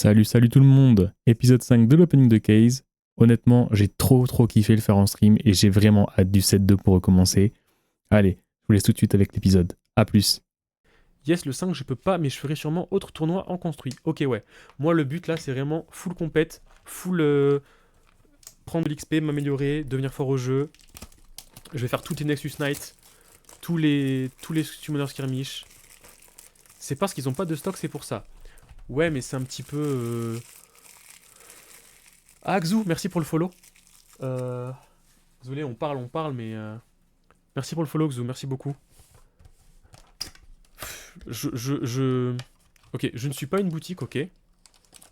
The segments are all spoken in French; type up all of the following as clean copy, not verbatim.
Salut tout le monde. Épisode 5 de l'opening de Case. Honnêtement, j'ai trop kiffé le faire en stream et j'ai vraiment hâte du set 2 pour recommencer. Allez, je vous laisse tout de suite avec l'épisode. A plus. Yes, le 5, je peux pas, mais je ferai sûrement autre tournoi en construit. Ok, ouais. Moi, le but là, c'est vraiment full compète, full prendre de l'XP, m'améliorer, devenir fort au jeu. Je vais faire toutes les Nexus Knights, tous les Summoners Skirmish. C'est parce qu'ils ont pas de stock, c'est pour ça. Ouais, mais c'est un petit peu. Ah, Xu, merci pour le follow. Euh... Désolé, on parle, mais. Merci pour le follow, Xu, merci beaucoup. Je. Ok, je ne suis pas une boutique, ok.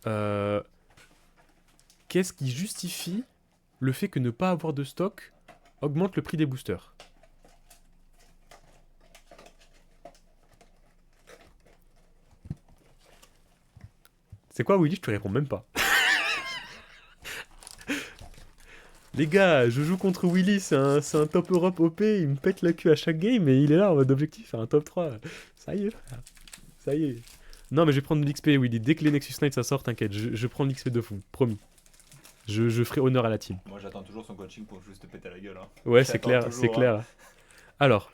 Euh... Qu'est-ce qui justifie le fait que ne pas avoir de stock augmente le prix des boosters? C'est quoi, Willy? Je te réponds même pas. Les gars, je joue contre Willy, c'est un top Europe OP, il me pète la queue à chaque game et il est là en mode objectif, faire un top 3. Ça y est, frère. Ça y est. Non, mais je vais prendre de l'XP, Willy. Dès que les Nexus Knights ça sort, t'inquiète, je prends de l'XP de fou, promis. Je ferai honneur à la team. Moi j'attends toujours son coaching pour juste te péter la gueule. Hein. Ouais, c'est J'attends clair, c'est toujours. Hein. clair. Alors,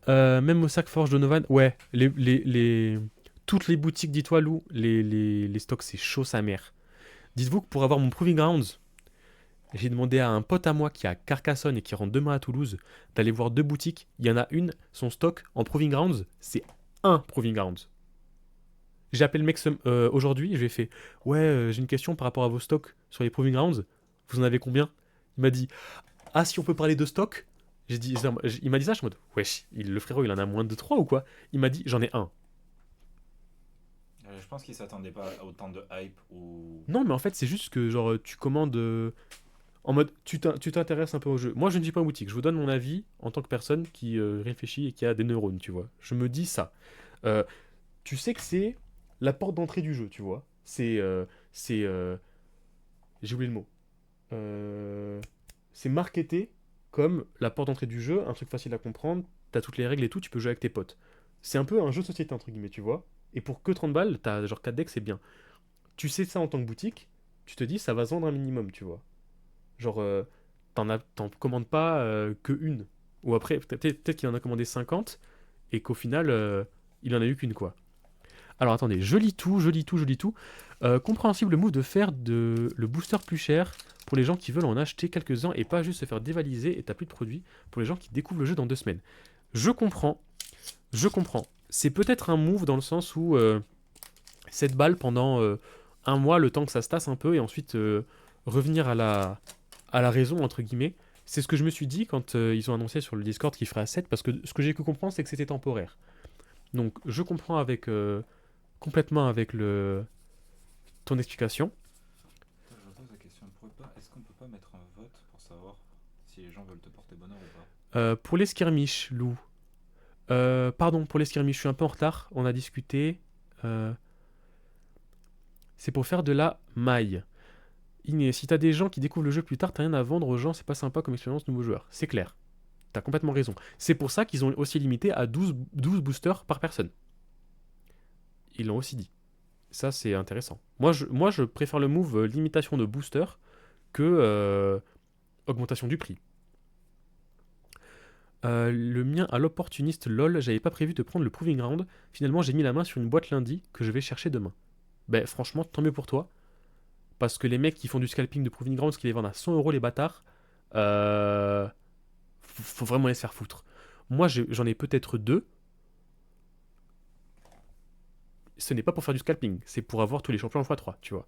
même au sac Forge Donovan, ouais, toutes les boutiques, dis-toi, Lou, les stocks, c'est chaud sa mère. Dites-vous que pour avoir mon Proving Grounds, j'ai demandé à un pote à moi qui est à Carcassonne et qui rentre demain à Toulouse d'aller voir deux boutiques. Il y en a une, son stock en Proving Grounds, c'est un Proving Grounds. J'ai appelé le mec aujourd'hui, je lui ai fait ouais, j'ai une question par rapport à vos stocks sur les Proving Grounds. Vous en avez combien? Il m'a dit ah, si on peut parler de stock. J'ai dit, il m'a dit ça, je suis en mode wesh, le frérot il en a moins de 3 ou quoi? Il m'a dit j'en ai un. Je pense qu'il s'attendait pas à autant de hype ou. Non, mais en fait, c'est juste que genre tu commandes en mode tu t'intéresses un peu au jeu. Moi, je ne dis pas en boutique, je vous donne mon avis en tant que personne qui réfléchit et qui a des neurones, tu vois. Je me dis ça. Euh, Tu sais que c'est la porte d'entrée du jeu, tu vois. C'est j'ai oublié le mot. Euh, c'est marketé comme la porte d'entrée du jeu, un truc facile à comprendre, t'as toutes les règles et tout, tu peux jouer avec tes potes. C'est un peu un jeu de société, entre guillemets, tu vois. Et pour que 30 balles, t'as genre 4 decks, c'est bien. Tu sais ça en tant que boutique, tu te dis ça va se vendre un minimum, tu vois. Genre, t'en commandes pas que une. Ou après, peut-être qu'il en a commandé 50 et qu'au final, il en a eu qu'une, quoi. Alors attendez, je lis tout, je lis tout, je lis tout. Compréhensible move de faire le booster plus cher pour les gens qui veulent en acheter quelques-uns et pas juste se faire dévaliser et t'as plus de produits pour les gens qui découvrent le jeu dans 2 semaines. Je comprends, je comprends. C'est peut-être un move dans le sens où 7 balles pendant un mois, le temps que ça se tasse un peu et ensuite revenir à la raison, entre guillemets. C'est ce que je me suis dit quand ils ont annoncé sur le Discord qu'ils feraient à 7 parce que ce que j'ai pu comprendre, c'est que c'était temporaire. Donc je comprends complètement avec ton explication. Je repose la question. Est-ce qu'on peut pas mettre un vote pour savoir si les gens veulent te porter bonheur ou pas? Pour les skirmish, Lou. Pardon, pour les skirmish, je suis un peu en retard. On a discuté. Euh, c'est pour faire de la maille. Iné, si t'as des gens qui découvrent le jeu plus tard, t'as rien à vendre aux gens, c'est pas sympa comme expérience nouveau joueur. C'est clair. T'as complètement raison. C'est pour ça qu'ils ont aussi limité à 12 boosters par personne. Ils l'ont aussi dit. Ça, c'est intéressant. Moi, je préfère le move limitation de boosters que augmentation du prix. Le mien à l'opportuniste lol, j'avais pas prévu de prendre le Proving Ground. Finalement, j'ai mis la main sur une boîte lundi que je vais chercher demain. Ben, franchement, tant mieux pour toi. Parce que les mecs qui font du scalping de Proving Grounds, qui les vendent à 100 € les bâtards, euh, faut vraiment les se faire foutre. Moi, j'en ai peut-être deux. Ce n'est pas pour faire du scalping, c'est pour avoir tous les champions en x3, tu vois.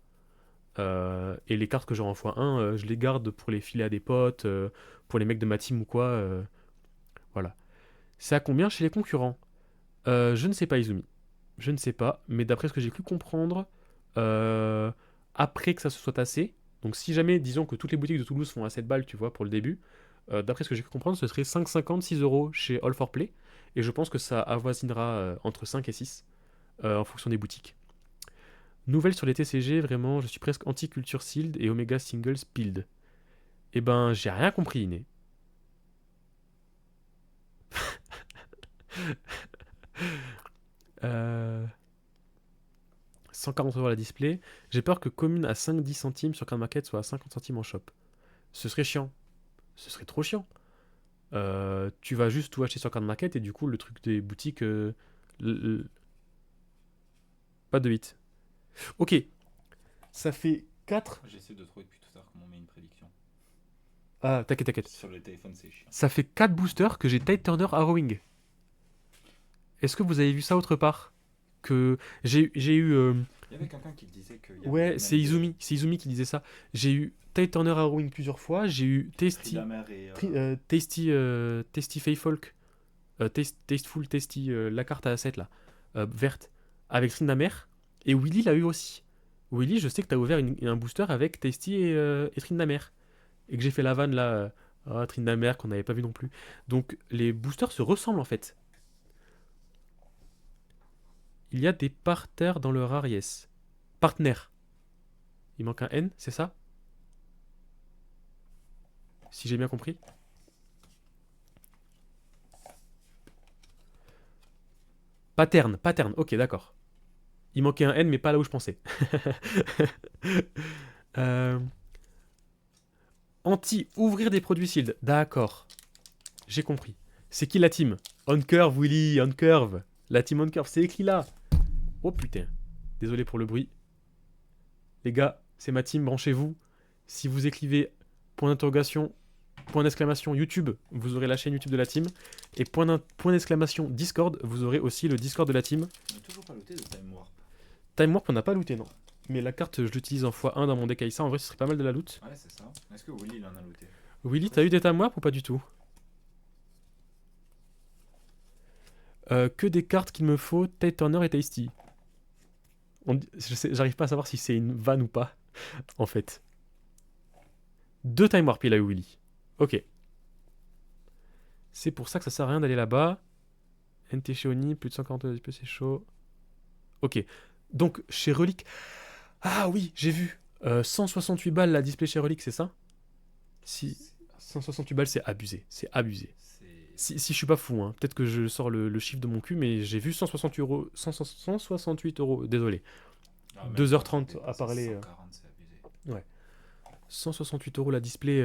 Et les cartes que j'aurai en x1, je les garde pour les filer à des potes, pour les mecs de ma team ou quoi. Voilà. C'est à combien chez les concurrents? Je ne sais pas, Izumi. Je ne sais pas, mais d'après ce que j'ai pu comprendre, euh, après que ça se soit tassé, donc si jamais, disons que toutes les boutiques de Toulouse font à 7 balles, tu vois, pour le début, d'après ce que j'ai pu comprendre, ce serait 5,50, 6 € chez All for Play, et je pense que ça avoisinera entre 5 et 6 en fonction des boutiques. Nouvelle sur les TCG, vraiment, je suis presque anti-culture sealed et Omega Singles pilled. Eh ben, j'ai rien compris, Iné. 140 € la display. J'ai peur que commune à 5-10 centimes sur Card Market soit à 50 centimes en shop. Ce serait chiant. Ce serait trop chiant. Tu vas juste tout acheter sur Card Market et du coup, le truc des boutiques. Pas de 8. Ok. Ça fait 4. J'essaie de trouver depuis tout à l'heure comment on met une prédiction. Ah, t'inquiète. Sur le téléphone, c'est chiant. Ça fait 4 boosters que j'ai Tide Turner Harrowing. Est-ce que vous avez vu ça autre part? Que j'ai eu. Il y avait quelqu'un qui disait que. Ouais, c'est Izumi. C'est Izumi qui disait ça. J'ai eu Tide Turner Harrowing plusieurs fois. J'ai eu Tasty. Tasty Fayfolk. Tasteful Tasty. La carte à 7 là. Verte. Avec Tryndamere. Et Willy l'a eu aussi. Willy, je sais que t'as ouvert un booster avec Tasty et Tryndamere. Et que j'ai fait la vanne là. Tryndamere qu'on n'avait pas vu non plus. Donc les boosters se ressemblent en fait. Il y a des parterres dans le rare, yes. Partner. Il manque un N, c'est ça? Si j'ai bien compris. Pattern, ok, d'accord. Il manquait un N, mais pas là où je pensais. Anti-ouvrir des produits sealed. D'accord. J'ai compris. C'est qui la team? On curve, Willy, on curve. La team on curve, c'est écrit là. Oh putain. Désolé pour le bruit. Les gars, c'est ma team, branchez-vous. Si vous écrivez point d'interrogation, point d'exclamation YouTube, vous aurez la chaîne YouTube de la team. Et point d'exclamation Discord, vous aurez aussi le Discord de la team. On n'a toujours pas looté de Time Warp. Time Warp, on n'a pas looté, non. Mais la carte, je l'utilise en x1 dans mon deck Aïssa. En vrai, ce serait pas mal de la loot. Ouais, c'est ça. Est-ce que Willy, il en a looté? Willy, t'as eu des Time Warp ou pas du tout? Que des cartes qu'il me faut, Tide Turner et Tasty. J'arrive pas à savoir si c'est une vanne ou pas, en fait. 2 Time Warp, il a eu Willy. Ok. C'est pour ça que ça sert à rien d'aller là-bas. NT chez Oni, plus de 140 DP, c'est chaud. Ok. Donc, chez Relic. Ah oui, j'ai vu. 168 balles la display chez Relic, c'est ça? Si. 168 balles, c'est abusé. C'est abusé. Si je suis pas fou, hein. Peut-être que je sors le chiffre de mon cul, mais j'ai vu 168 euros. 168 euros, désolé. 2h30 à parler. 140, c'est abusé. Ouais. 168 euros la display.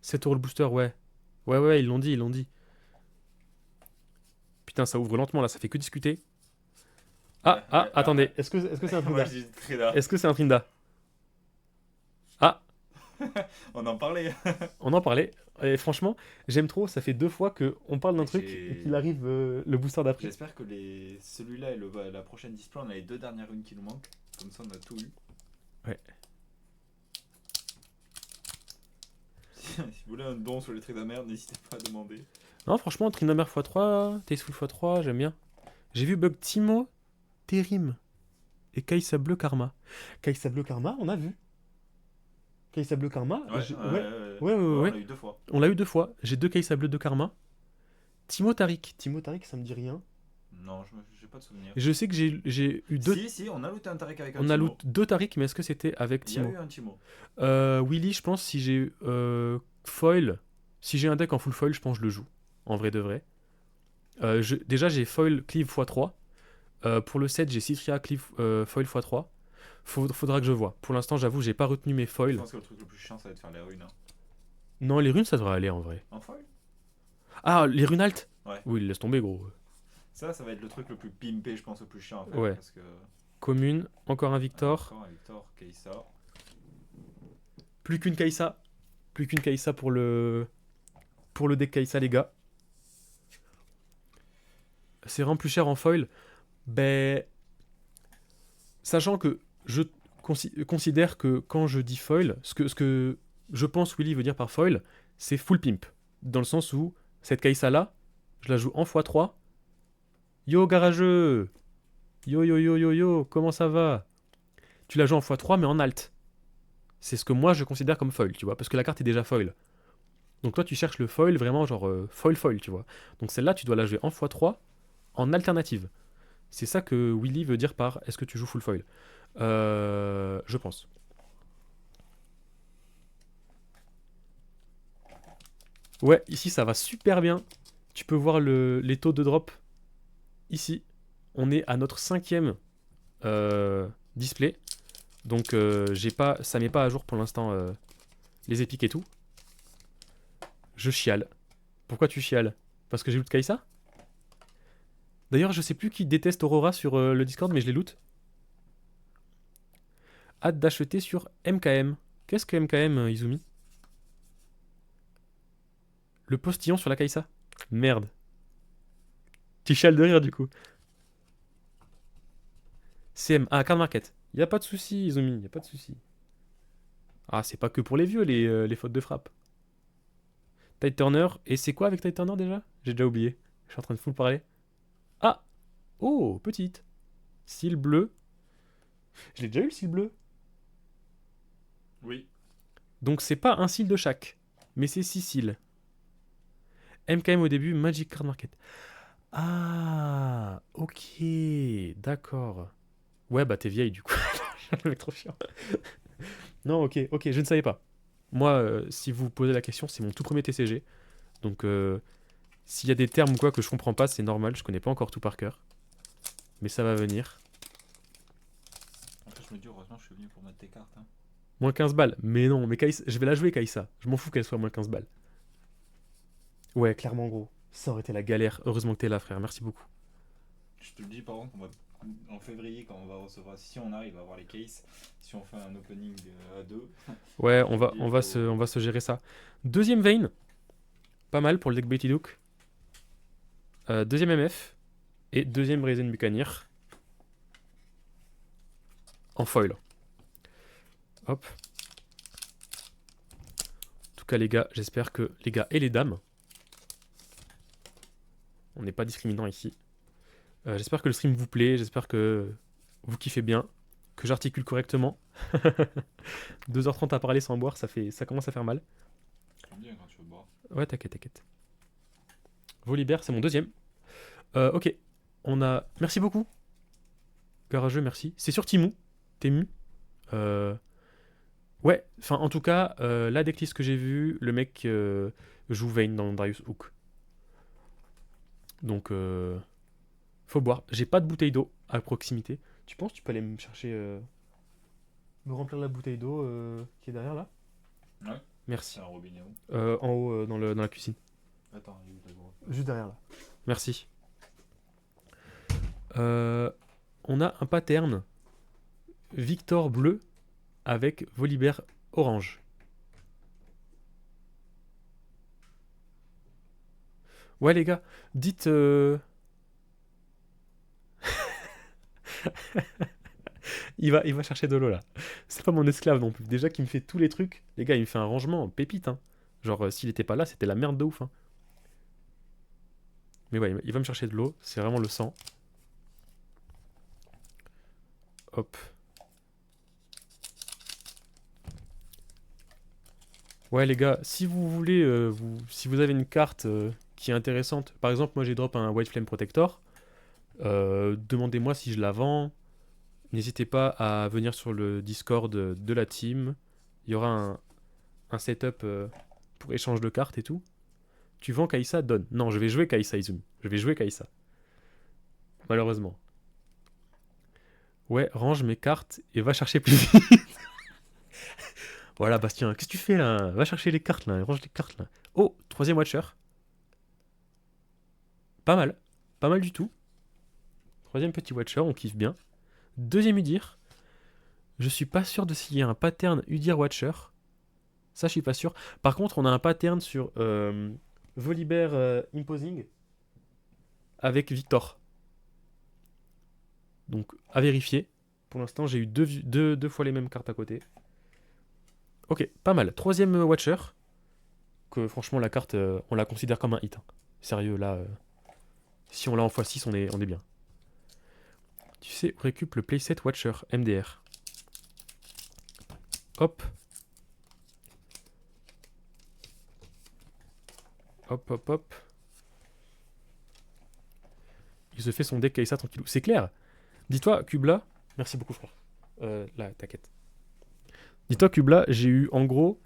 7 euros le booster, ouais. Ouais, ils l'ont dit. Putain, ça ouvre lentement là, ça fait que discuter. Attendez, est-ce que c'est un Moi, Trinda? j'ai dit Trinda. Est-ce que c'est un Trinda? Ah, On en parlait. on en parlait. Et franchement, j'aime trop, ça fait 2 fois qu'on parle d'un truc J'ai- et qu'il arrive le booster d'après. J'espère que celui-là et la prochaine display, on a les 2 dernières runes qui nous manquent. Comme ça, on a tout eu. Ouais. Si vous voulez un don sur les traits d'amère, n'hésitez pas à demander. Non, franchement, Tryndamere x3, Tasteful x3, j'aime bien. J'ai vu Bug Timo, Terim et Kai'Sa Bleu Karma. Kai'Sa Bleu Karma, on a vu. Kai'Sa Bleu Karma, ouais. On l'a eu 2 fois. On l'a eu 2 fois. J'ai 2 Kai'Sa Bleu de Karma. Timo Tariq, ça me dit rien. Non, j'ai pas de souvenir. Je sais que j'ai eu 2. Si, on a looté un Tariq avec un On Timo. a loot 2 Tariq, mais est-ce que c'était avec Il y a Timo? eu un Timo. Willy, je pense, si j'ai foil, si j'ai un deck en full foil, je pense que je le joue. En vrai de vrai. Déjà, j'ai foil cleave x3. Pour le set, j'ai Citria cleave foil x3. Faudra que je vois. Pour l'instant, j'avoue, j'ai pas retenu mes Je foils. pense que le truc le plus chiant, ça va être faire les runes. Hein. Non, les runes, ça devrait aller en vrai. En foil? Ah, les runes alt? Ouais. Oui, laisse tomber, gros. Ça va être le truc le plus pimpé, je pense, le plus chiant à faire. Ouais. Parce que... Commune, encore un Victor. Encore un Victor, Kai'Sa. Plus qu'une Kai'Sa. Plus qu'une Kai'Sa pour le deck Kai'Sa, les gars. C'est vraiment plus cher en foil. Ben, sachant que je considère que quand je dis foil, ce que je pense Willy veut dire par foil, c'est full pimp. Dans le sens où cette Kai'Sa là, je la joue en x3. Yo garageux! Yo, comment ça va? Tu la joues en x3 mais en alt. C'est ce que moi je considère comme foil, tu vois, parce que la carte est déjà foil. Donc toi tu cherches le foil vraiment genre foil, tu vois. Donc celle-là tu dois la jouer en x3 en alternative. C'est ça que Willy veut dire par est-ce que tu joues full foil? Je pense. Ouais, ici ça va super bien. Tu peux voir les taux de drop. Ici, on est à notre 5e display. Donc ça met pas à jour pour l'instant les épiques et tout. Je chiale. Pourquoi tu chiales? Parce que j'ai loot Kai'Sa? D'ailleurs, je sais plus qui déteste Aurora sur le Discord, mais je les loot. Hâte d'acheter sur MKM. Qu'est-ce que MKM, Izumi? Le postillon sur la Kai'Sa. Merde. Tu chiales de rire du coup. CM. Ah, Card Market. Y a pas de souci, Izumi, y a pas de souci. Ah, c'est pas que pour les vieux, les fautes de frappe. Tide Turner. Et c'est quoi avec Tide Turner déjà? J'ai déjà oublié. Je suis en train de full parler. Ah! Oh, petite. Cils bleu. Je l'ai déjà eu le cil bleu. Oui. Donc c'est pas un cil de chaque, mais c'est 6 cils. MKM au début, Magic Card Market. Ah, ok, d'accord. Ouais, bah t'es vieille du coup. Le mec trop chiant. Non, ok, je ne savais pas. Moi, si vous posez la question, c'est mon tout premier TCG. Donc s'il y a des termes ou quoi que je comprends pas, c'est normal, je connais pas encore tout par cœur. Mais ça va venir. En fait, je me dis, heureusement, je suis venu pour mettre tes cartes. Hein. Moins 15 balles. Mais non, mais Kai'Sa, je vais la jouer Kai'Sa. Je m'en fous qu'elle soit moins 15 balles. Ouais, clairement gros. Ça aurait été la galère. Heureusement que t'es là, frère. Merci beaucoup. Je te le dis, par contre, en février, quand on va recevoir, si on arrive à avoir les cases, si on fait un opening à 2. Ouais, on va se gérer ça. Deuxième vein. Pas mal pour le deck Betty Duke. Deuxième MF. Et deuxième Brazen Buccaneer. En foil. Hop. En tout cas, les gars, j'espère que les gars et les dames. On n'est pas discriminant ici. J'espère que le stream vous plaît. J'espère que vous kiffez bien. Que j'articule correctement. 2h30 à parler sans boire, ça commence à faire mal. C'est bien quand tu veux boire. Ouais, t'inquiète. Volibear, c'est mon deuxième. Ok. On a. Merci beaucoup. Garageux, merci. C'est sur Timou. Temu. Ouais, enfin, en tout cas, la decklist que j'ai vue, le mec joue Vayne dans Darius Hook. Donc, faut boire. J'ai pas de bouteille d'eau à proximité. Tu penses que tu peux aller me chercher. Me remplir la bouteille d'eau qui est derrière là? Ouais. Merci. C'est un robinet où? En haut, dans la cuisine. Attends, il est où ta grosse? Juste derrière là. Merci. On a un pattern Victor bleu avec Volibear orange. Ouais les gars, dites... il va chercher de l'eau là. C'est pas mon esclave non plus. Déjà qu'il me fait tous les trucs. Les gars, il me fait un rangement en pépite. Hein. Genre, s'il était pas là, c'était la merde de ouf. Hein. Mais ouais, il va me chercher de l'eau. C'est vraiment le sang. Hop. Ouais les gars, si vous voulez, si vous avez une carte qui est intéressante, par exemple moi j'ai drop un White Flame Protector, demandez-moi si je la vends, n'hésitez pas à venir sur le Discord de la team, il y aura un setup pour échange de cartes et tout. Tu vends Kai'Sa, donne. Non, je vais jouer Kai'Sa Izumi, je vais jouer Kai'Sa. Malheureusement. Ouais, range mes cartes et va chercher plus vite. Voilà, Bastien, qu'est-ce que tu fais là? Va chercher les cartes là, range les cartes là. Oh, troisième Watcher. Pas mal du tout. Troisième petit Watcher, on kiffe bien. Deuxième Udyr. Je suis pas sûr de s'il y a un pattern Udyr Watcher. Ça, je suis pas sûr. Par contre, on a un pattern sur Volibear Imposing avec Victor. Donc, à vérifier. Pour l'instant, j'ai eu deux fois les mêmes cartes à côté. Ok, pas mal. Troisième Watcher. Que franchement, la carte, on la considère comme un hit. Hein. Sérieux, là, si on l'a en x6, on est bien. Tu sais, on récup le playset Watcher, MDR. Hop. Hop. Il se fait son deck Kai'Sa tranquillou. C'est clair. Dis-toi, Kubla. Merci beaucoup, frère. Là, t'inquiète. Dis-toi, Kubla, j'ai eu en gros.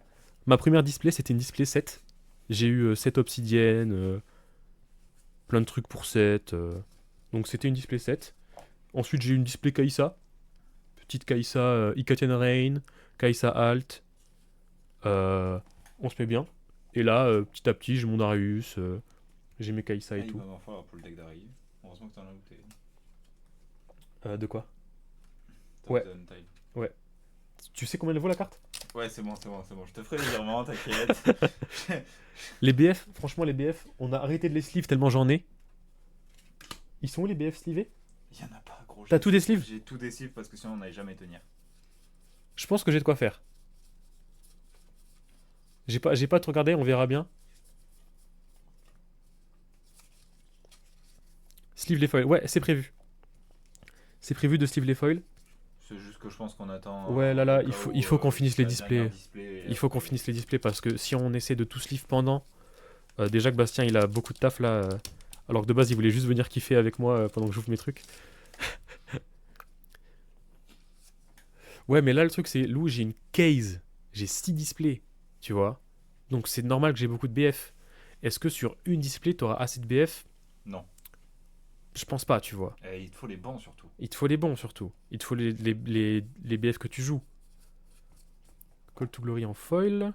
Ma première display, c'était une display 7. J'ai eu 7 obsidiennes. Plein de trucs pour 7. Donc, c'était une display 7. Ensuite, j'ai eu une display Kai'Sa. petite Kai'Sa Ikaten Rain, Kai'Sa Alt. On se met bien. Et là, petit à petit, j'ai mon Darius, j'ai mes Kai'Sa Ah, et il tout. va m'en falloir pour le deck d'Harry. Heureusement que t'en as looté. De quoi? T'as Ouais. looté Untied. Tu sais combien elle vaut la carte? Ouais, c'est bon. Je te ferai les virements, t'inquiète. Les BF, franchement, les BF, on a arrêté de les sleeve tellement j'en ai. Ils sont où les BF slivés? Il y en a pas, gros. T'as tout des sleeves? J'ai tout des sleeves parce que sinon on n'allait jamais tenir. Je pense que j'ai de quoi faire. J'ai pas tout regardé, on verra bien. Sleeve les foils, ouais, c'est prévu. C'est prévu de sleeve les foils. C'est juste que je pense qu'on attend. Ouais, là, au il cas faut, où, il faut qu'on finisse les la displays. dernière display, Il faut qu'on après- finisse les displays parce que si on essaie de tout sleeve pendant, déjà que Bastien il a beaucoup de taf là, alors que de base il voulait juste venir kiffer avec moi pendant que j'ouvre mes trucs. Ouais, mais là le truc c'est, Lou, j'ai une case, j'ai 6 displays, tu vois. Donc c'est normal que j'ai beaucoup de BF. Est-ce que sur une display t'auras assez de BF? Non. Je pense pas, tu vois. Et il te faut les bons surtout. Il te faut les bons surtout. Il te faut les BF que tu joues. Call to Glory en foil.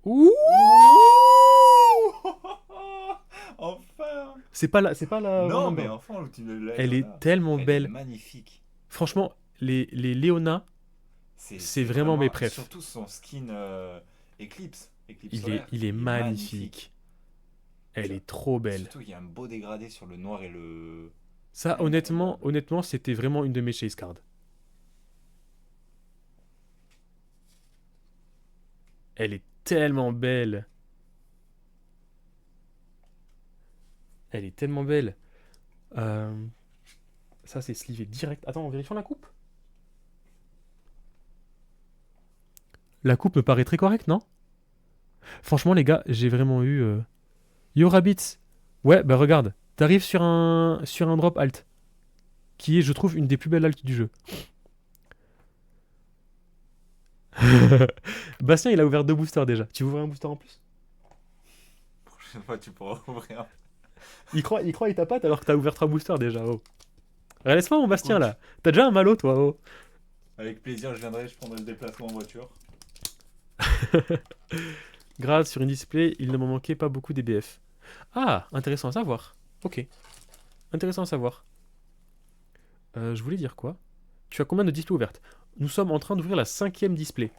Ouh! Enfin. C'est pas la Non, Wonder. mais enfin, l'outil de la Elle Léona. est tellement Elle belle. est magnifique. Franchement, les Léona, c'est vraiment mes préfs. Surtout son skin Eclipse. Eclipse il est, solaire. il est magnifique. Elle est trop belle. Surtout, il y a un beau dégradé sur le noir et le. Ça, honnêtement, c'était vraiment une de mes chase cards. Elle est tellement belle. Elle est tellement belle. Ça, c'est slivé direct. Attends, en vérifiant la coupe. La coupe me paraît très correcte, non? Franchement, les gars, j'ai vraiment eu... Yo Rabbits. Ouais, bah regarde. T'arrives sur un drop alt. Qui est, je trouve, une des plus belles alts du jeu. Bastien, il a ouvert 2 boosters déjà. Tu veux ouvrir un booster en plus? Prochaine fois, tu pourras ouvrir. Il croit il tapote alors que t'as ouvert 3 boosters déjà. Oh. Laisse-moi mon Bastien là. T'as déjà un malo toi. Oh. Avec plaisir, je viendrai, je prendrai le déplacement en voiture. Grâce sur une display, il ne m'en manquait pas beaucoup des BF. Ah, intéressant à savoir. Ok. Intéressant à savoir. Je voulais dire quoi? Tu as combien de displays ouvertes? Nous sommes en train d'ouvrir la 5e display.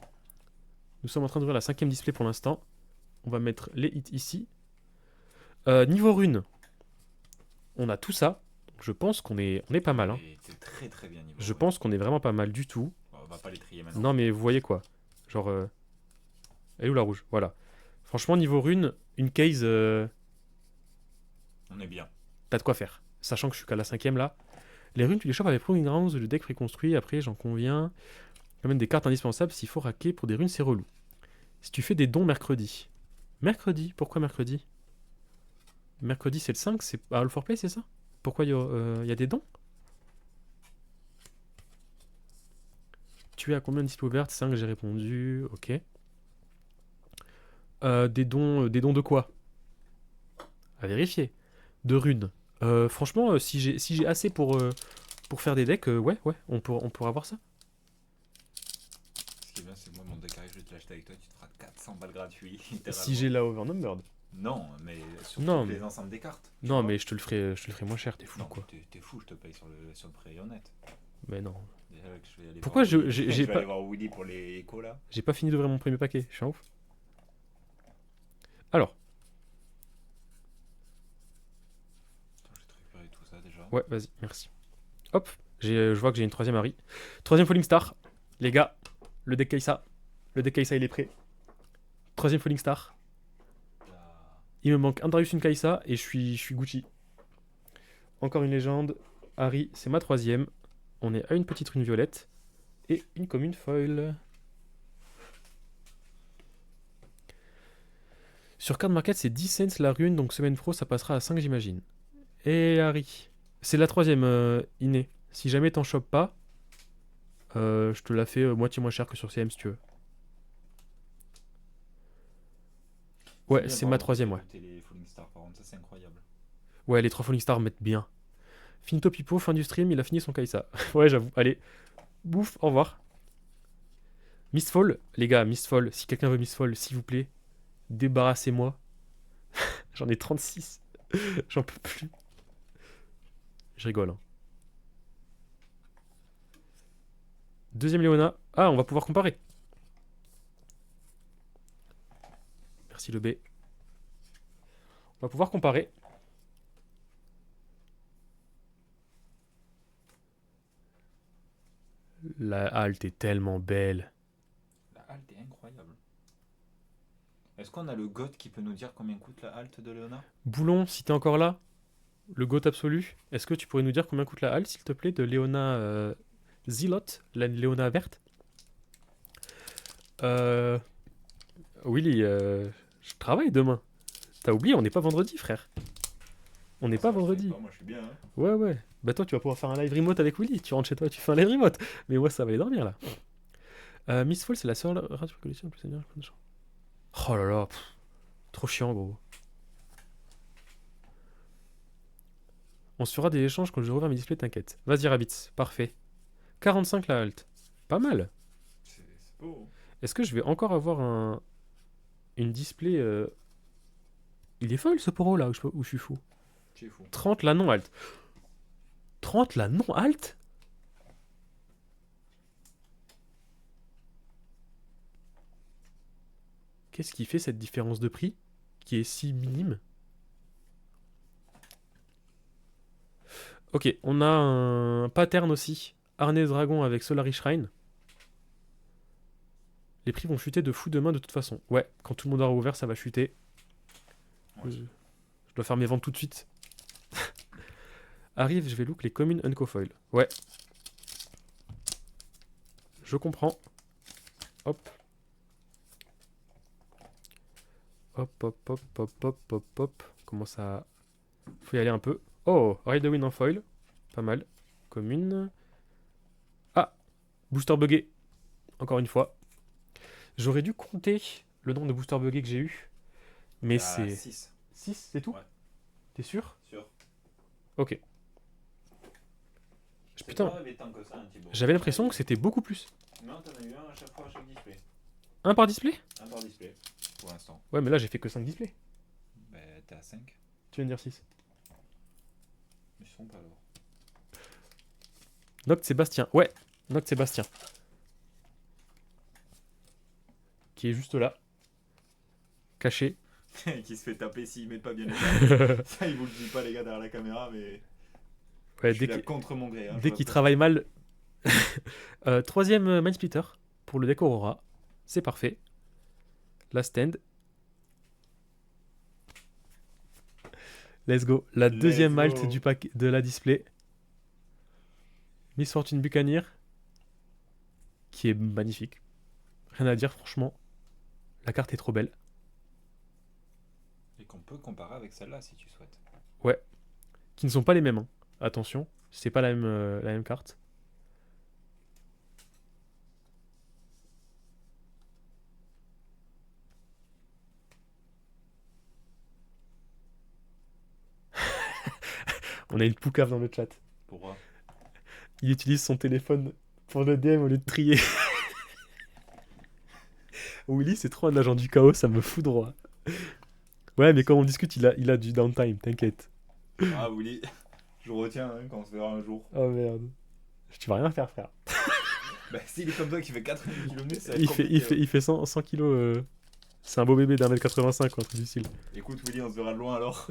Nous sommes en train d'ouvrir la 5e display pour l'instant. On va mettre les hits ici. Niveau rune, on a tout ça. Je pense qu'on est pas mal. Hein. Et t'es très très bien niveau. Je pense qu'on est vraiment pas mal du tout. Bon, on va pas les trier maintenant. Non mais vous voyez quoi? Genre... Elle est où la rouge? Voilà. Franchement, niveau rune, une case, On est bien. t'as de quoi faire. Sachant que je suis qu'à la 5e là. Les runes, tu les chopes avec Proving Grounds, le deck préconstruit. Après, j'en conviens. Quand même des cartes indispensables. S'il faut raquer pour des runes, c'est relou. Si tu fais des dons mercredi. Mercredi? Pourquoi mercredi? Mercredi, c'est le 5, c'est à All for Play, c'est ça? Pourquoi il y a des dons? Tu es à combien de displays ouvertes? 5, j'ai répondu. Ok. Des dons de quoi? À vérifier. De runes. Franchement, si j'ai assez pour faire des decks, ouais, on pourra voir ça. Ce qui est bien, c'est que moi, mon deck arrive, je vais te l'acheter avec toi, tu te feras 400 balles gratuits. Si littéralement. j'ai la Overnumbered. Non, mais sur Non, toutes mais- les ensembles des cartes. tu Non, vois. mais je te le ferai moins cher, t'es fou Non, quoi. t'es fou, je te paye sur le prix honnête. Mais non. Déjà que je vais aller Pourquoi voir Willy- j'ai je vais pas- aller voir Willy pour les échos là. J'ai pas fini d'ouvrir mon premier paquet, je suis un ouf. Alors, Attends, je vais te récupérer tout ça déjà. ouais, vas-y, merci. Hop, je vois que j'ai une 3e Harry. 3e Falling Star. Les gars, le deck Kai'Sa. Le deck Kai'Sa, il est prêt. 3e Falling Star. Là. Il me manque un Darius, une Kai'Sa et je suis Gucci. Encore une légende. Harry, c'est ma 3e. On est à une petite rune violette et une commune foil. Sur Card Market, c'est 10 cents la rune, donc semaine pro, ça passera à 5, j'imagine. Et Harry, c'est la 3e innée. Si jamais t'en chopes pas, je te la fais moitié moins cher que sur CM si tu veux. Ouais, bien, c'est par ma contre, 3e, ouais. écouter les Falling Stars, par contre, ça c'est incroyable. Ouais, les 3 Falling Stars mettent bien. Finito Pipo, fin du stream, il a fini son Kai'Sa. Ouais, j'avoue. Allez, Bouf, au revoir. Mistfall, les gars, Mistfall. Si quelqu'un veut Mistfall, s'il vous plaît, débarrassez-moi. J'en ai 36. J'en peux plus. Je rigole. Hein. Deuxième Léona. Ah, on va pouvoir comparer. Merci le B. On va pouvoir comparer. La halte est tellement belle. La halte est incroyable. Est-ce qu'on a le GOAT qui peut nous dire combien coûte la halte de Léona? Boulon, si t'es encore là, le GOAT absolu, est-ce que tu pourrais nous dire combien coûte la halte, s'il te plaît, de Léona Zilot, la Léona verte? Willy, je travaille demain. T'as oublié, on n'est pas vendredi, frère. On n'est pas vendredi. Moi je suis bien. Hein. Ouais, ouais. Bah toi, tu vas pouvoir faire un live remote avec Willy. Tu rentres chez toi, tu fais un live remote. Mais moi, ça va aller dormir, là. Mistfall, c'est la seule radio collection plus énergie. Oh là là, trop chiant, gros. On se fera des échanges quand je rouvre mes displays, t'inquiète. Vas-y, Rabitz, parfait. 45 la halte. Pas mal. C'est beau. Est-ce que je vais encore avoir une display... Il est folle, ce poro, là, où je suis fou. Tu es fou. 30 la non-halte. 30 la non-halte? Qu'est-ce qui fait cette différence de prix qui est si minime? Ok, on a un pattern aussi. Harnais Dragon avec Solari Shrine. Les prix vont chuter de fou demain de toute façon. Ouais, quand tout le monde aura ouvert, ça va chuter. Ouais. Je dois faire mes ventes tout de suite. Arrive, je vais look les communes Uncofoil. Ouais. Je comprends. Hop. Hop, hop, hop, hop, hop, hop, hop. Comment ça... Faut y aller un peu. Oh, Ride the Wind en foil. Pas mal. Commune. Ah, booster buggé. Encore une fois. J'aurais dû compter le nombre de boosters buggés que j'ai eu. Mais c'est... 6. 6, c'est tout? Ouais. T'es sûr? Sûr. Ok. C'est Putain, pas tant que ça, Thibaut. j'avais l'impression que c'était beaucoup plus. Non, t'en as eu un à chaque fois à chaque display. Un par display? Un par display, pour l'instant. Ouais, mais là j'ai fait que 5 displays. Bah, t'es à 5. Tu viens de dire 6. Ils sont pas alors. Noct Sébastien. Ouais, Noct Sébastien. Qui est juste là. Caché. Qui se fait taper s'ils mettent pas bien les gars. Ça, ils vous le disent pas, les gars, derrière la caméra, mais. Ouais, Je suis là contre mon gré. Hein, dès qu'il travaille mal. Troisième Mindsplitter pour le deck Aurora. C'est parfait. Last end. Let's go. La deuxième Let's malte go. du pack de la display. Miss Fortune Buccaneer. Qui est magnifique. Rien à dire, franchement. La carte est trop belle. Et qu'on peut comparer avec celle-là si tu souhaites. Ouais. Qui ne sont pas les mêmes. Hein. Attention, c'est pas la même carte. On a une poucave dans le chat. Pourquoi? Il utilise son téléphone pour le DM au lieu de trier. Willy, c'est trop un agent du chaos, ça me fout droit. Ouais, mais quand on discute, il a du downtime, t'inquiète. Ah, Willy, je retiens hein, quand on se verra un jour. Oh merde. Tu vas rien faire, frère. Bah, s'il est comme toi qui fait 80 km, ça va être Il compliqué. fait 100 kilos. C'est un beau bébé d'1m85, quoi, un truc du style. Écoute, Willy, on se verra de loin alors.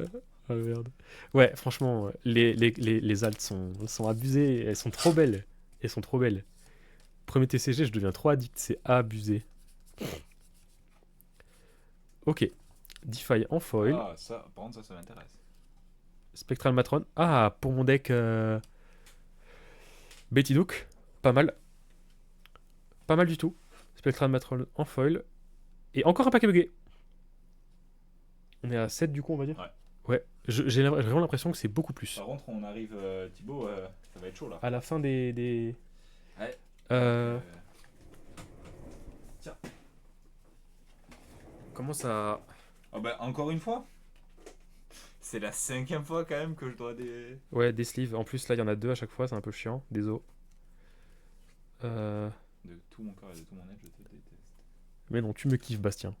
Oh merde. Ouais, franchement, les altes sont abusées. Elles sont trop belles. Elles sont trop belles. Premier TCG, je deviens trop addict. C'est abusé. Ok. DeFi en foil. Ah, ça, par contre, ça m'intéresse. Spectral Matron. Ah, pour mon deck Betty Duke. Pas mal. Pas mal du tout. Spectral Matron en foil. Et encore un paquet buggé. On est à 7 du coup, on va dire. Ouais. Ouais. J'ai vraiment l'impression que c'est beaucoup plus. Par contre, on arrive, Thibaut, ça va être chaud là. À la fin des... Ouais. Tiens. Comment ça... Ah bah, encore une fois. C'est la 5e fois quand même que je dois des. Ouais, des sleeves. En plus, là, il y en a 2 à chaque fois, c'est un peu chiant. Des os. De tout mon corps et de tout mon être, je te déteste. Mais non, tu me kiffes, Bastien.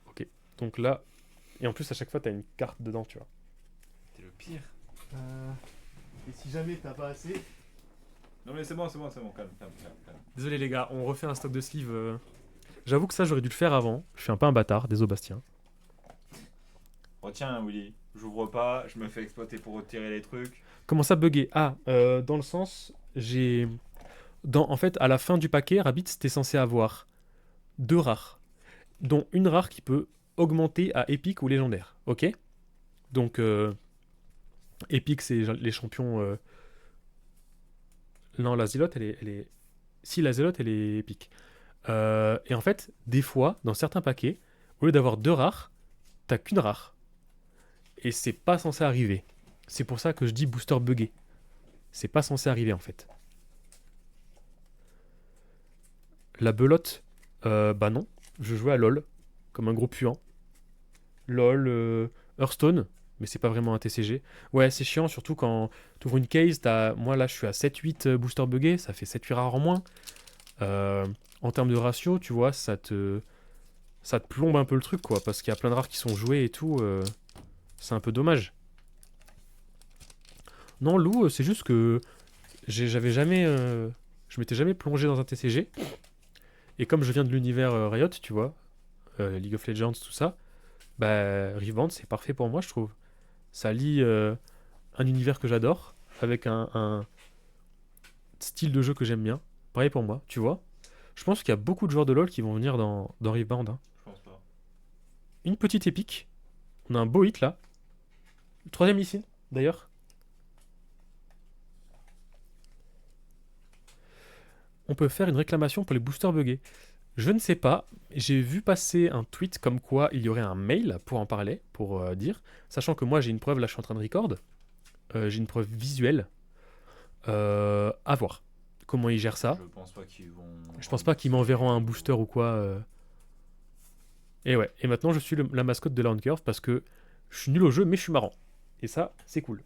Ok. Donc là... Et en plus, à chaque fois, t'as une carte dedans, tu vois. T'es le pire. Et si jamais t'as pas assez... Non mais c'est bon, calme. Désolé les gars, on refait un stock de sleeves. J'avoue que ça, j'aurais dû le faire avant. Je suis un peu un bâtard, désolé Bastien. Retiens, Willy. J'ouvre pas, je me fais exploiter pour retirer les trucs. Comment ça bugger? Ah, dans le sens, j'ai... En fait, à la fin du paquet, Rabbit, c'était censé avoir 2 rares. Dont une rare qui peut augmenter à épique ou légendaire. Ok? Donc, épique, c'est les champions... Non, la Zélote, elle est... Si, la Zélote, elle est épique. Et en fait, des fois, dans certains paquets, au lieu d'avoir 2 rares, t'as qu'une rare. Et c'est pas censé arriver. C'est pour ça que je dis booster buggé. C'est pas censé arriver en fait. La belote, bah non. Je jouais à LoL, comme un gros puant. LoL, Hearthstone, mais c'est pas vraiment un TCG. Ouais, c'est chiant, surtout quand t'ouvres une case, moi là je suis à 7-8 booster buggés, ça fait 7-8 rares en moins. En termes de ratio, tu vois, ça te plombe un peu le truc, quoi, parce qu'il y a plein de rares qui sont joués et tout. C'est un peu dommage. Non, Lou, c'est juste que j'avais jamais, je m'étais jamais plongé dans un TCG. Et comme je viens de l'univers Riot, tu vois, League of Legends, tout ça, bah Riveband, c'est parfait pour moi, je trouve. Ça lie un univers que j'adore avec un style de jeu que j'aime bien. Pareil pour moi, tu vois. Je pense qu'il y a beaucoup de joueurs de LoL qui vont venir dans Riveband, hein. Je pense pas. Une petite épique. On a un beau hit là. Le 3ème Lee d'ailleurs. On peut faire une réclamation pour les boosters buggés. Je ne sais pas. J'ai vu passer un tweet comme quoi il y aurait un mail pour en parler, pour dire. Sachant que moi j'ai une preuve, là je suis en train de record. J'ai une preuve visuelle. À voir. Comment ils gèrent ça. Je pense pas qu'ils vont. Je pense pas qu'ils m'enverront un booster ou quoi. Et ouais. Et maintenant je suis la mascotte de la Handcurve parce que je suis nul au jeu mais je suis marrant. Et ça, c'est cool.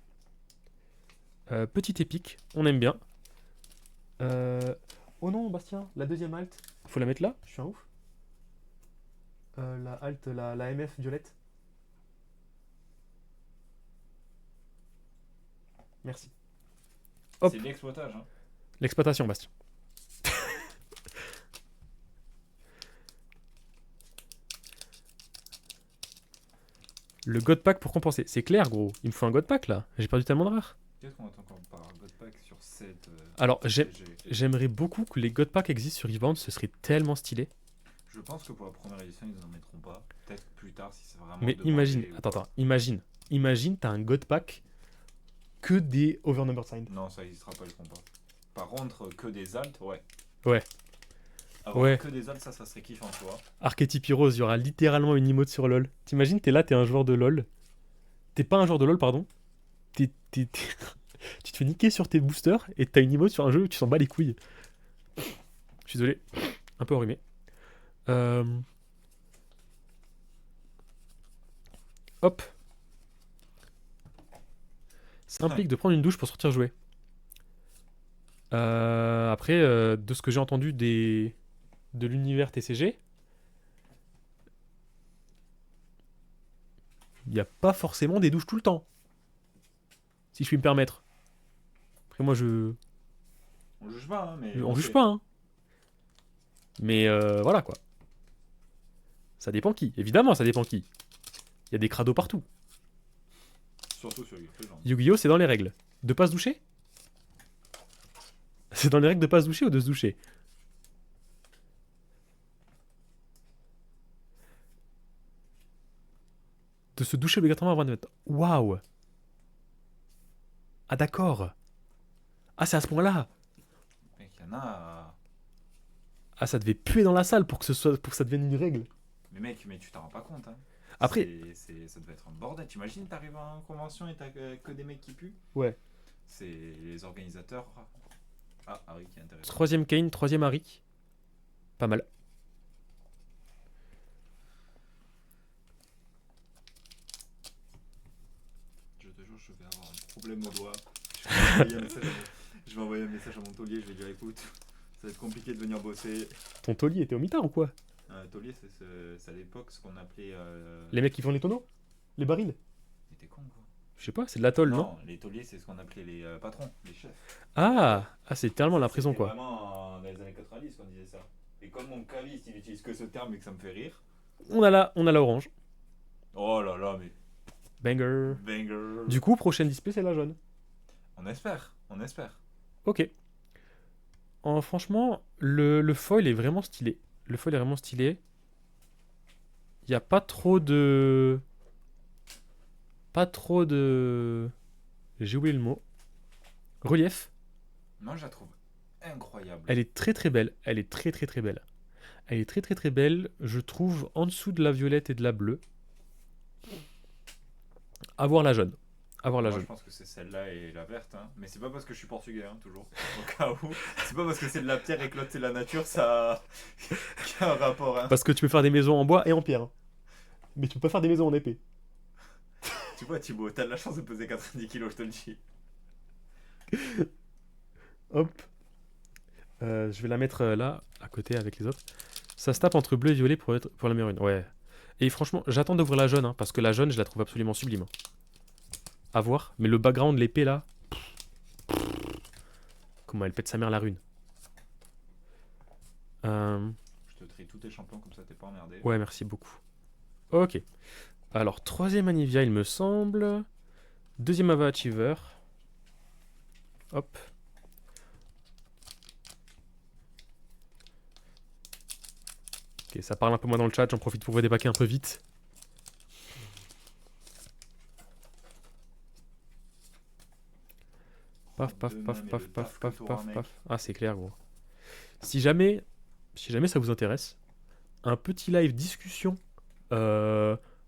Petite épique, on aime bien. Oh non, Bastien, la deuxième halte. Faut la mettre là? Je suis un ouf. La halte, la MF violette. Merci. Hop. C'est de l'exploitage, hein. L'exploitation, Bastien. Le God Pack pour compenser. C'est clair, gros. Il me faut un God Pack là. J'ai perdu tellement de rares. Qu'est-ce qu'on attend encore par God Pack sur cette. Alors, TCG? j'aimerais beaucoup que les God Pack existent sur Rebound. Ce serait tellement stylé. Je pense que pour la première édition, ils en mettront pas. Peut-être plus tard si c'est vraiment. Mais demandé imagine. ou Attends, quoi. attends. Imagine, t'as un God Pack que des Overnumbered Signs. Non, ça existera pas, ils le feront pas. Par contre, que des alts, ouais. Ouais. Avoir Ouais. que des alts, ça serait kiffant, tu vois. Archétype Heroes, il y aura littéralement une emote sur LoL. T'imagines, t'es là, t'es un joueur de LoL. T'es pas un joueur de LoL, pardon. Tu te fais niquer sur tes boosters et t'as une emote sur un jeu où tu s'en bats les couilles. Je suis désolé, un peu enrhumé. Hop. Ça implique de prendre une douche pour sortir jouer. Après, de ce que j'ai entendu de l'univers TCG, il n'y a pas forcément des douches tout le temps. Si je puis me permettre. Après, moi, On juge pas, hein, mais. on ok. juge pas, hein. Mais voilà, quoi. Ça dépend qui. Évidemment, ça dépend qui. Il y a des crados partout. Surtout sur League of Legends. Yu-Gi-Oh, c'est dans les règles. De pas se doucher? C'est dans les règles de pas se doucher ou de se doucher? De se doucher obligatoirement avant de mettre. Waouh! Ah, d'accord. Ah, c'est à ce point-là. Mec, y en a. Ah, ça devait puer dans la salle pour que ça devienne une règle. Mais mec, mais tu t'en rends pas compte, hein. Après- Ça devait être un bordel. T'imagines, t'arrives à une convention et t'as que des mecs qui puent? Ouais. C'est les organisateurs. Ah, Harry qui est intéressant. 3ème Kane, 3ème Harry. Pas mal. Je te jure, je vais avoir un problème au doigt. Je vais Je vais envoyer un message à mon taulier, je vais dire écoute, ça va être compliqué de venir bosser. Ton taulier était au mitard ou quoi? Taulier, c'est à l'époque ce qu'on appelait. Les mecs qui font les tonneaux? Les barils? Mais t'es con quoi. Je sais pas, c'est de l'atoll, non? Les tauliers, c'est ce qu'on appelait les patrons, les chefs. Ah, c'est littéralement la prison, C'était quoi. vraiment dans les années 90 qu'on disait ça. Et comme mon caviste, il utilise que ce terme et que ça me fait rire. On a la orange. Oh là là, mais. Banger. Banger. Du coup, prochaine display, c'est la jaune. On espère, on espère. Ok. Franchement, le foil est vraiment stylé. Le foil est vraiment stylé. Il n'y a pas trop de... Pas trop de... J'ai oublié le mot. Relief. Moi, je la trouve incroyable. Elle est très très belle. Elle est très très très belle. Elle est très très très belle. Je trouve en dessous de la violette et de la bleue. À voir la jaune. À voir la Moi, jaune. je pense que c'est celle-là et la verte. Hein. Mais c'est pas parce que je suis portugais, hein, toujours. Au cas où. C'est pas parce que c'est de la pierre et que l'autre c'est de la nature, ça. qu'il y a un rapport. Hein. Parce que tu peux faire des maisons en bois et en pierre. hein. Mais tu peux pas faire des maisons en épée. Tu vois, Thibaut, t'as de la chance de peser 90 kilos, je te le dis. Hop. Je vais la mettre là, à côté avec les autres. Ça se tape entre bleu et violet pour la meilleure une. Ouais. Et franchement, j'attends d'ouvrir la jaune, hein, parce que la jaune, je la trouve absolument sublime. hein. À voir. Mais le background, l'épée là. Comment elle pète sa mère la rune. Je te trie tous tes champions comme ça, t'es pas emmerdé. Ouais, merci beaucoup. Ok. Alors, troisième Anivia, il me semble. Deuxième Ava Achiever. Hop. Ok, ça parle un peu moins dans le chat, j'en profite pour vous débaquer un peu vite. Paf, paf, Demain, paf, mais paf, le paf, taf que paf, t'auras, paf, mec. paf. Ah, c'est clair, gros. Si jamais ça vous intéresse, un petit live discussion,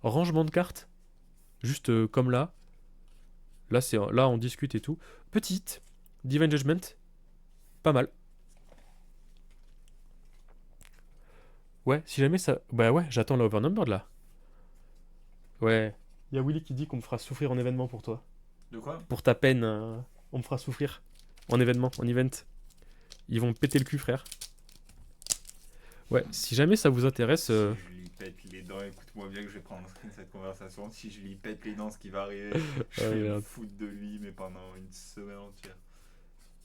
rangement de cartes, juste comme là. Là, on discute et tout. Petite, Divine Judgment, pas mal. Ouais, si jamais ça... Bah ouais, j'attends la Overnumbered là. Ouais. Il y a Willy qui dit qu'on me fera souffrir en événement pour toi. De quoi? Pour ta peine, on me fera souffrir. En événement, en event. Ils vont me péter le cul, frère. Ouais, si jamais ça vous intéresse... Si je lui pète les dents, écoute-moi bien que je vais prendre cette conversation. Si je lui pète les dents, ce qui va arriver, je vais me merde. foutre de lui, mais pendant une semaine entière.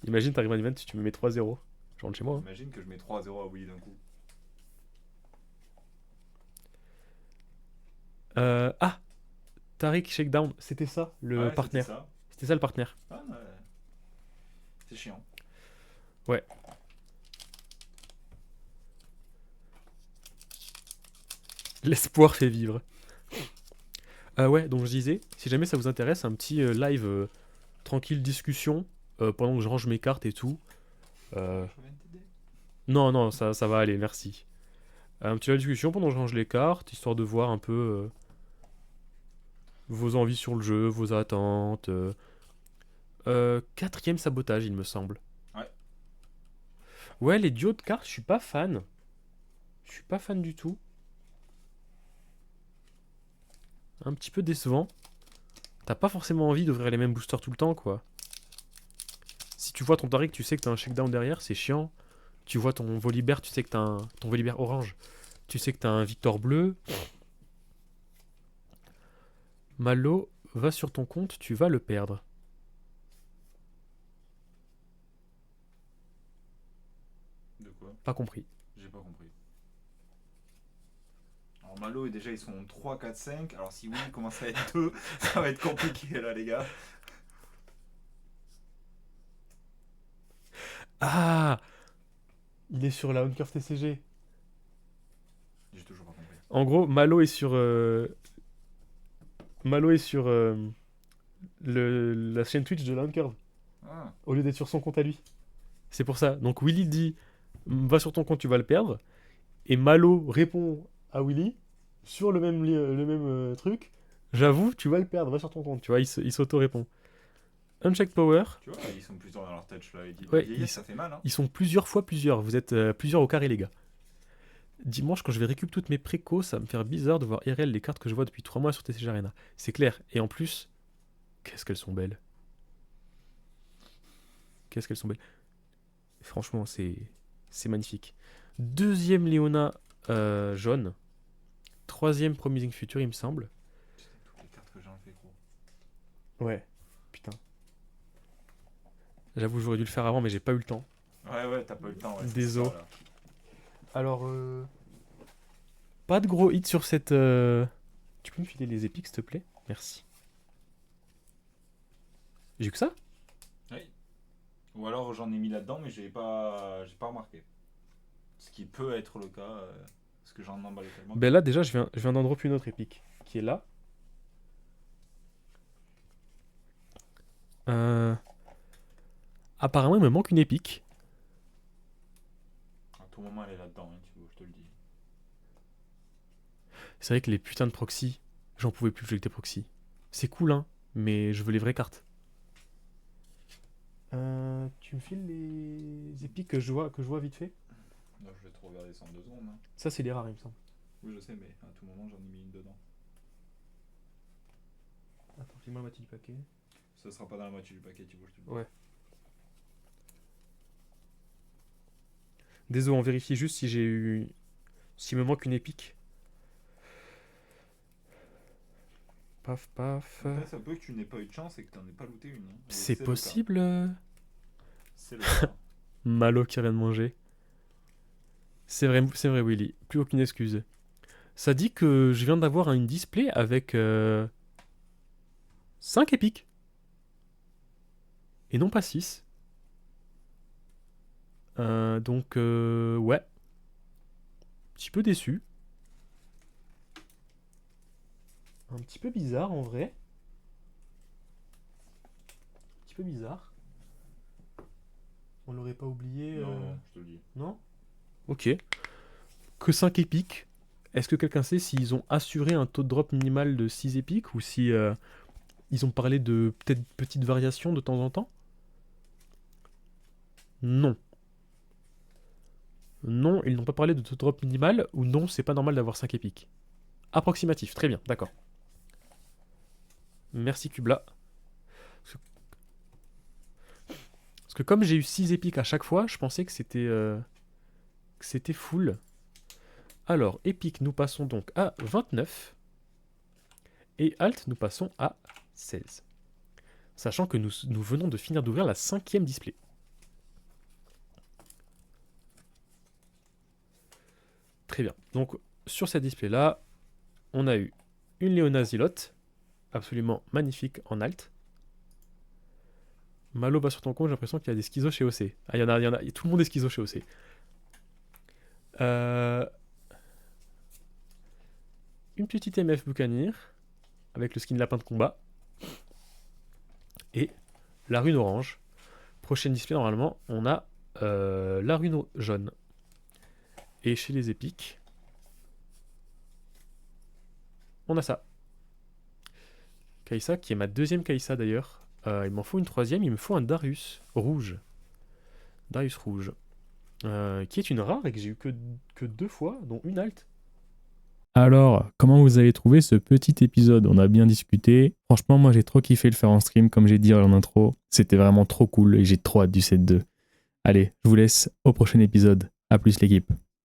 Imagine, t'arrives à un event, tu me mets 3-0. Je rentre chez moi. hein. Imagine que je mets 3-0 à Willy d'un coup. Ah Tariq Shakedown, c'était ça, le Ouais, partenaire. c'était ça. C'était ça le partenaire. Ah, ouais. C'est chiant. Ouais. L'espoir fait vivre. Ouais, donc je disais, si jamais ça vous intéresse, un petit live tranquille discussion pendant que je range mes cartes et tout. Je viens de t'aider. Non, ça va aller, merci. Un petit live discussion pendant que je range les cartes, histoire de voir un peu vos envies sur le jeu, vos attentes. Quatrième sabotage, il me semble. Ouais. Ouais, les duos de cartes, je suis pas fan. Je suis pas fan du tout. Un petit peu décevant. T'as pas forcément envie d'ouvrir les mêmes boosters tout le temps, quoi. Si tu vois ton Tariq, tu sais que t'as un shakedown derrière, c'est chiant. Tu vois ton Volibear, tu sais que t'as ton Volibear orange. Tu sais que t'as un Victor bleu. Malo, va sur ton compte, tu vas le perdre. De quoi? Pas compris. J'ai pas compris. Alors Malo, déjà ils sont 3, 4, 5. Alors si Willy commence à être 2, ça va être compliqué là les gars. Ah, il est sur la Hunkers TCG. J'ai toujours pas compris. En gros, Malo est sur la chaîne Twitch de la Hunkers Ah, au lieu d'être sur son compte à lui. C'est pour ça. Donc Willy dit va sur ton compte, tu vas le perdre. Et Malo répond à Willy sur le même truc. J'avoue, tu vas le perdre, va sur ton compte. Tu vois, il s'auto-répond. Uncheck Power. tu vois, ils sont plusieurs dans leur touch là. Ils disent, Ouais, vieillesse, ça fait mal hein. Ils sont plusieurs fois plusieurs. Vous êtes plusieurs au carré, les gars. Dimanche, quand je vais récup toutes mes précos, ça va me faire bizarre de voir IRL les cartes que je vois depuis 3 mois sur TCG Arena. C'est clair. Et en plus, qu'est-ce qu'elles sont belles. Qu'est-ce qu'elles sont belles. Franchement, c'est magnifique. Deuxième Léona jaune. Troisième Promising Future, il me semble. Putain, toutes les cartes que j'ai enlevées, gros. Ouais, putain. J'avoue, j'aurais dû le faire avant, mais j'ai pas eu le temps. Ouais, t'as pas eu le temps. Ouais, c'est Désolé. ça, là. Alors, pas de gros hit sur cette. Tu peux me filer les épiques, s'il te plaît? Merci. J'ai eu que ça? Oui. Ou alors j'en ai mis là-dedans, mais j'ai pas remarqué. Ce qui peut être le cas, parce que j'en ai emballé tellement. Ben là, déjà, je viens d'en drop une autre épique qui est là. Apparemment, il me manque une épique. À tout moment, elle est là-dedans, hein, Thibaut, je te le dis. C'est vrai que les putains de proxy, j'en pouvais plus jouer avec des proxy. C'est cool, hein, mais je veux les vraies cartes. Tu me files les épiques que je vois vite fait? Là, je vais te regarder ça en 2 secondes. Hein. Ça, c'est les rares, il me semble. Oui, je sais, mais à tout moment, j'en ai mis une dedans. Attends, file-moi la moitié du paquet. Ça sera pas dans la moitié du paquet, Thibaut, je te le dis. Ouais. Désolé, on vérifie juste si j'ai eu. S'il me manque une épique. Paf, paf. Après, ça peut que tu n'aies pas eu de chance et que t'en aies pas looté une. Hein. Et C'est le cas. possible? C'est le cas. Malo qui vient de manger. C'est vrai, Willy. Plus aucune excuse. Ça dit que je viens d'avoir une display avec 5 épiques. Et non pas 6. Donc, ouais. Un petit peu déçu. Un petit peu bizarre en vrai. Un petit peu bizarre. On l'aurait pas oublié. Non, je te le dis. Non? Ok. Que 5 épiques. Est-ce que quelqu'un sait s'ils ont assuré un taux de drop minimal de 6 épiques ou si ils ont parlé de peut-être petites variations de temps en temps? Non. Non, ils n'ont pas parlé de taux de drop minimal ou non, c'est pas normal d'avoir 5 épiques. Approximatif, très bien, d'accord. Merci Kubla. Parce que comme j'ai eu 6 épiques à chaque fois, je pensais que c'était full. Alors, épique, nous passons donc à 29. Et alt, nous passons à 16. Sachant que nous venons de finir d'ouvrir la 5e display. Très bien. Donc, sur cette display-là, on a eu une Léona Zilote, absolument magnifique en alt. Malo va sur ton compte, j'ai l'impression qu'il y a des schizos chez OC. Ah, il y en a, tout le monde est schizo chez OC. Une petite MF Buccaneer, avec le skin lapin de combat. Et la rune orange. Prochaine display, normalement, on a la rune jaune. Et chez les épiques, on a ça. Kai'Sa, qui est ma deuxième Kai'Sa d'ailleurs. Il m'en faut une troisième, il me faut un Darius rouge. Darius rouge. Qui est une rare et que j'ai eu que 2 fois, dont une alt. Alors, comment vous avez trouvé ce petit épisode? On a bien discuté. Franchement, moi j'ai trop kiffé le faire en stream, comme j'ai dit en intro. C'était vraiment trop cool et j'ai trop hâte du set 2. Allez, je vous laisse au prochain épisode. A plus l'équipe.